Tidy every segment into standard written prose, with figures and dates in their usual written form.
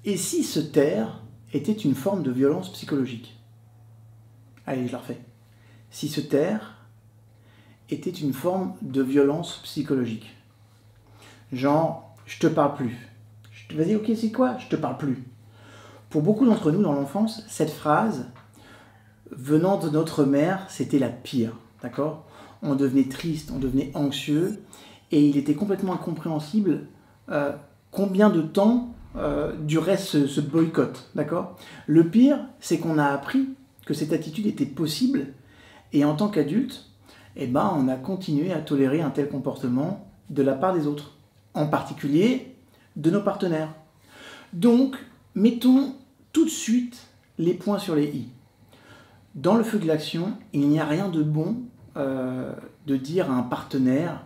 Et si se taire était une forme de violence psychologique? Allez, je la refais. Si se taire était une forme de violence psychologique. Genre, je te parle plus. Vas-y, ok, c'est quoi? Je te parle plus. Pour beaucoup d'entre nous, dans l'enfance, cette phrase, venant de notre mère, c'était la pire. D'accord? On devenait triste, on devenait anxieux, et il était complètement incompréhensible combien de temps durait ce boycott. D'accord? Le pire, c'est qu'on a appris que cette attitude était possible, et en tant qu'adulte, eh ben, on a continué à tolérer un tel comportement de la part des autres, en particulier de nos partenaires. Donc, mettons tout de suite les points sur les i. Dans le feu de l'action, il n'y a rien de bon de dire à un partenaire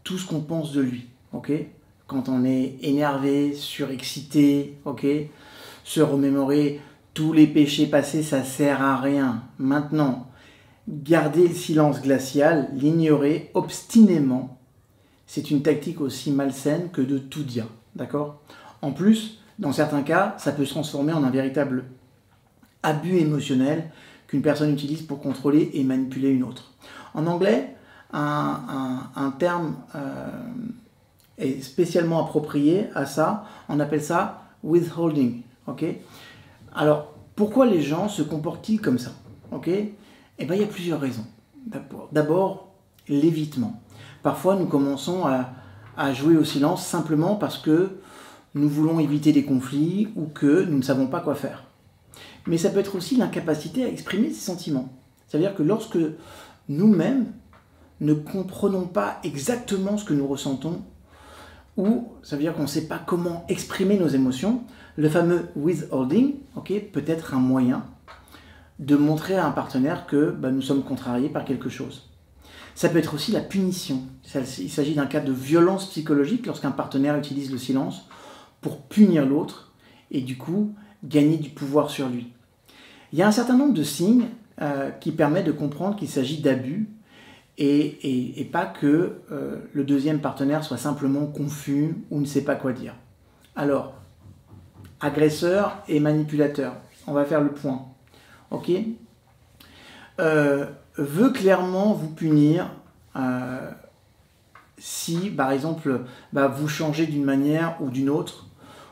tout ce qu'on pense de lui. Okay? Quand on est énervé, surexcité, okay? Se remémorer tous les péchés passés, ça sert à rien. Maintenant, garder le silence glacial, l'ignorer obstinément, c'est une tactique aussi malsaine que de tout dire. D'accord? En plus, dans certains cas, ça peut se transformer en un véritable abus émotionnel qu'une personne utilise pour contrôler et manipuler une autre. En anglais, un terme est spécialement approprié à ça. On appelle ça withholding. Okay? Alors, pourquoi les gens se comportent-ils comme ça? Okay? Eh bien, il y a plusieurs raisons. D'abord, l'évitement. Parfois, nous commençons à jouer au silence simplement parce que nous voulons éviter des conflits ou que nous ne savons pas quoi faire. Mais ça peut être aussi l'incapacité à exprimer ses sentiments. C'est-à-dire que lorsque nous-mêmes ne comprenons pas exactement ce que nous ressentons, ou ça veut dire qu'on ne sait pas comment exprimer nos émotions, le fameux withholding, okay, peut être un moyen de montrer à un partenaire que nous sommes contrariés par quelque chose. Ça peut être aussi la punition. Il s'agit d'un cas de violence psychologique lorsqu'un partenaire utilise le silence pour punir l'autre et du coup gagner du pouvoir sur lui. Il y a un certain nombre de signes qui permettent de comprendre qu'il s'agit d'abus et pas que le deuxième partenaire soit simplement confus ou ne sait pas quoi dire. Alors, agresseur et manipulateur, on va faire le point. Ok? Veut clairement vous punir si, par exemple, vous changez d'une manière ou d'une autre,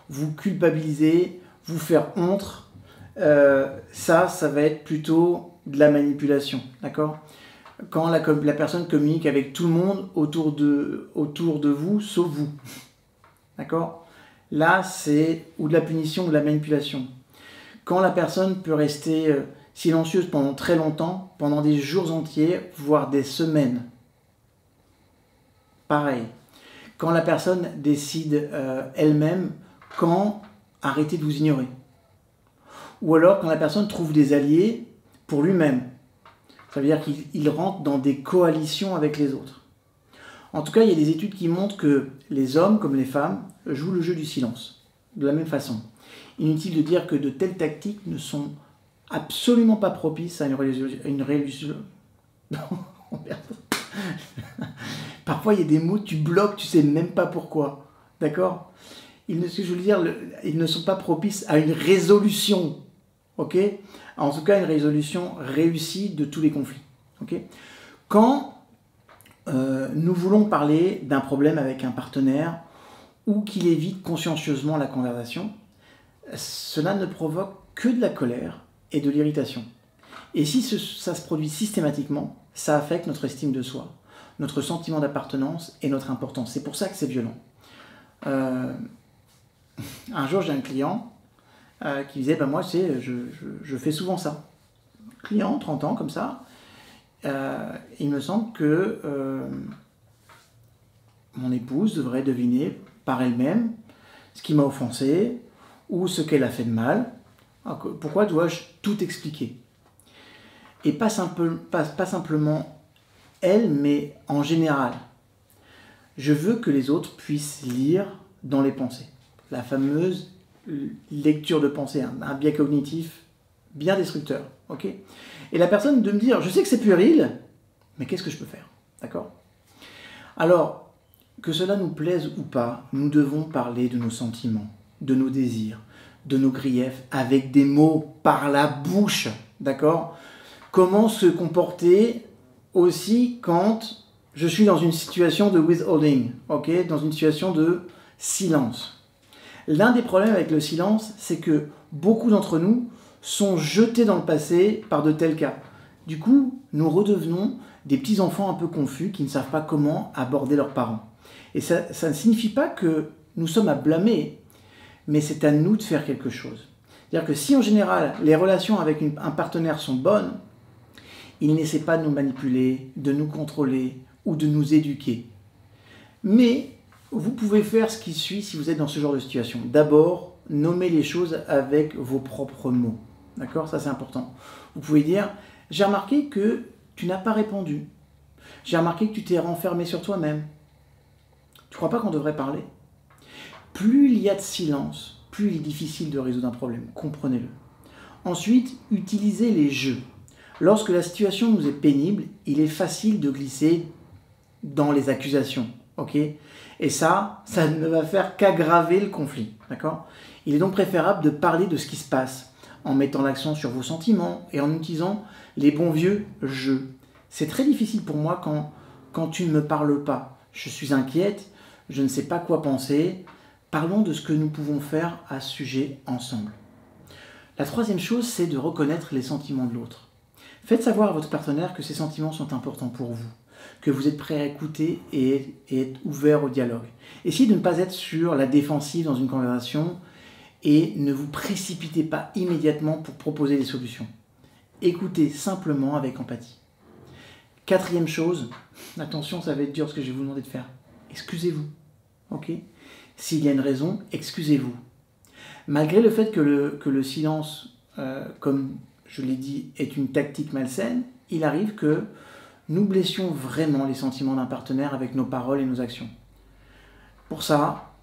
vous culpabilisez, vous faire honte, ça va être plutôt de la manipulation, d'accord? Quand la personne communique avec tout le monde autour de vous, sauf vous, d'accord? Là, c'est ou de la punition ou de la manipulation. Quand la personne peut rester silencieuse pendant très longtemps, pendant des jours entiers, voire des semaines. Pareil. Quand la personne décide elle-même quand arrêter de vous ignorer. Ou alors quand la personne trouve des alliés pour lui-même. Ça veut dire qu'il rentre dans des coalitions avec les autres. En tout cas, il y a des études qui montrent que les hommes comme les femmes jouent le jeu du silence. De la même façon. Inutile de dire que de telles tactiques ne sont absolument pas propices à une résolution. Oh, merde. Parfois, il y a des mots, tu bloques, tu sais même pas pourquoi. D'accord? Ils ne sont pas propices à une résolution. Ok? En tout cas, une résolution réussie de tous les conflits. Ok? Quand nous voulons parler d'un problème avec un partenaire ou qu'il évite consciencieusement la conversation, cela ne provoque que de la colère et de l'irritation. Et si ça se produit systématiquement, ça affecte notre estime de soi, notre sentiment d'appartenance et notre importance. C'est pour ça que c'est violent. Un jour, j'ai un client qui disait, moi, je fais souvent ça. Client, 30 ans, comme ça. Il me semble que mon épouse devrait deviner par elle-même ce qui m'a offensé ou ce qu'elle a fait de mal. Pourquoi dois-je tout expliquer? Et pas simplement elle, mais en général. Je veux que les autres puissent lire dans les pensées. La fameuse lecture de pensée, un biais cognitif bien destructeur. Okay? Et la personne de me dire, je sais que c'est puéril, mais qu'est-ce que je peux faire? D'accord? Alors, que cela nous plaise ou pas, nous devons parler de nos sentiments, de nos désirs, de nos griefs avec des mots par la bouche, d'accord? Comment se comporter aussi quand je suis dans une situation de withholding, ok? Dans une situation de silence. L'un des problèmes avec le silence, c'est que beaucoup d'entre nous sont jetés dans le passé par de tels cas. Du coup, nous redevenons des petits enfants un peu confus qui ne savent pas comment aborder leurs parents. Et ça ne signifie pas que nous sommes à blâmer, mais c'est à nous de faire quelque chose. C'est-à-dire que si en général les relations avec un partenaire sont bonnes, il n'essaie pas de nous manipuler, de nous contrôler ou de nous éduquer. Mais vous pouvez faire ce qui suit si vous êtes dans ce genre de situation. D'abord, nommez les choses avec vos propres mots. D'accord? Ça, c'est important. Vous pouvez dire, j'ai remarqué que tu n'as pas répondu. J'ai remarqué que tu t'es renfermé sur toi-même. Tu ne crois pas qu'on devrait parler? Plus il y a de silence, plus il est difficile de résoudre un problème. Comprenez-le. Ensuite, utilisez les jeux. Lorsque la situation nous est pénible, il est facile de glisser dans les accusations. Ok? Et ça ne va faire qu'aggraver le conflit. D'accord? Il est donc préférable de parler de ce qui se passe en mettant l'accent sur vos sentiments et en utilisant les bons vieux « je ». C'est très difficile pour moi quand tu ne me parles pas. Je suis inquiète, je ne sais pas quoi penser. Parlons de ce que nous pouvons faire à ce sujet ensemble. La troisième chose, c'est de reconnaître les sentiments de l'autre. Faites savoir à votre partenaire que ces sentiments sont importants pour vous, que vous êtes prêt à écouter et être ouvert au dialogue. Essayez de ne pas être sur la défensive dans une conversation et ne vous précipitez pas immédiatement pour proposer des solutions. Écoutez simplement avec empathie. Quatrième chose, attention, ça va être dur ce que je vais vous demander de faire. Excusez-vous. Ok? S'il y a une raison, excusez-vous. Malgré le fait que le silence, comme je l'ai dit, est une tactique malsaine, il arrive que nous blessions vraiment les sentiments d'un partenaire avec nos paroles et nos actions. Pour ça,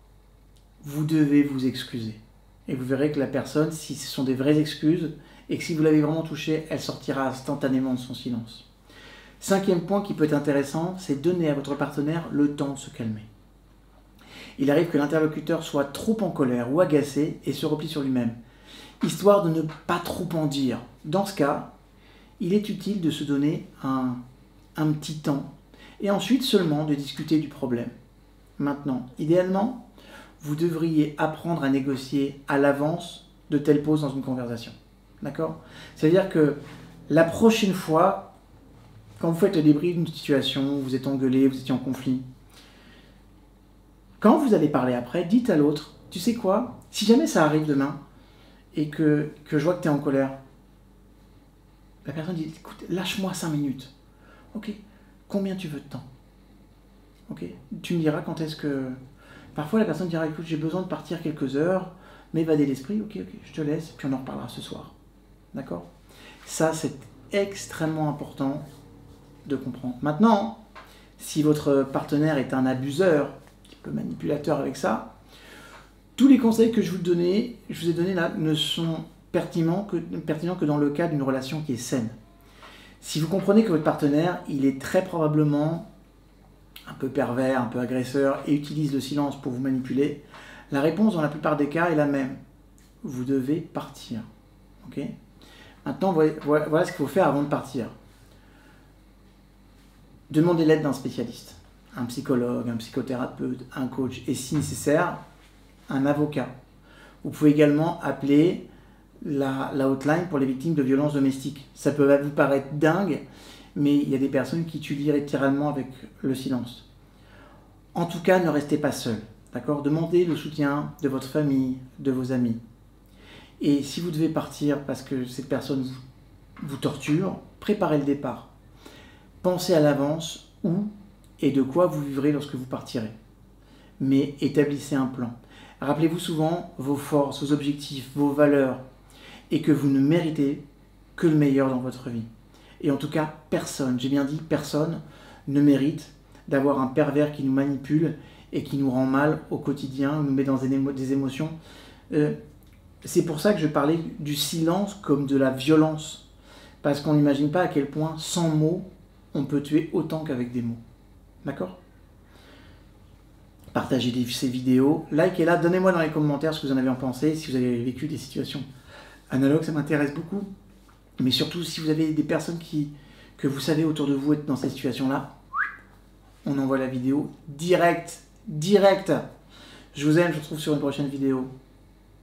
vous devez vous excuser. Et vous verrez que la personne, si ce sont des vraies excuses, et que si vous l'avez vraiment touchée, elle sortira instantanément de son silence. Cinquième point qui peut être intéressant, c'est donner à votre partenaire le temps de se calmer. Il arrive que l'interlocuteur soit trop en colère ou agacé et se replie sur lui-même, histoire de ne pas trop en dire. Dans ce cas, il est utile de se donner un petit temps et ensuite seulement de discuter du problème. Maintenant, idéalement, vous devriez apprendre à négocier à l'avance de telles pauses dans une conversation. D'accord? C'est-à-dire que la prochaine fois, quand vous faites le débrief d'une situation, vous êtes engueulé, vous étiez en conflit, quand vous allez parler après, dites à l'autre, tu sais quoi, si jamais ça arrive demain et que je vois que tu es en colère, la personne dit, écoute, lâche-moi 5 minutes. Ok, combien tu veux de temps? Ok, tu me diras quand est-ce que... Parfois la personne dira, écoute, j'ai besoin de partir quelques heures, m'évader l'esprit, ok, je te laisse, puis on en reparlera ce soir. D'accord? Ça, c'est extrêmement important de comprendre. Maintenant, si votre partenaire est un abuseur, un petit peu manipulateur avec ça, tous les conseils que je vous ai donnés là ne sont pertinents que dans le cas d'une relation qui est saine. Si vous comprenez que votre partenaire, il est très probablement un peu pervers, un peu agresseur et utilise le silence pour vous manipuler, la réponse dans la plupart des cas est la même. Vous devez partir. Ok? Maintenant, voilà ce qu'il faut faire avant de partir. Demandez l'aide d'un spécialiste, un psychologue, un psychothérapeute, un coach et si nécessaire, un avocat. Vous pouvez également appeler la hotline pour les victimes de violences domestiques. Ça peut vous paraître dingue, mais il y a des personnes qui tuent littéralement avec le silence. En tout cas, ne restez pas seul. D'accord? Demandez le soutien de votre famille, de vos amis. Et si vous devez partir parce que cette personne vous torture, préparez le départ. Pensez à l'avance où et de quoi vous vivrez lorsque vous partirez. Mais établissez un plan. Rappelez-vous souvent vos forces, vos objectifs, vos valeurs et que vous ne méritez que le meilleur dans votre vie. Et en tout cas, personne, j'ai bien dit personne, ne mérite d'avoir un pervers qui nous manipule et qui nous rend mal au quotidien, nous met dans des émotions. C'est pour ça que je parlais du silence comme de la violence. Parce qu'on n'imagine pas à quel point, sans mots, on peut tuer autant qu'avec des mots. D'accord? partagez ces vidéos, likez-la, donnez-moi dans les commentaires ce que vous en avez pensé, si vous avez vécu des situations analogues, ça m'intéresse beaucoup. Mais surtout, si vous avez des personnes que vous savez autour de vous être dans cette situation-là, on envoie la vidéo direct. Je vous aime, je vous retrouve sur une prochaine vidéo.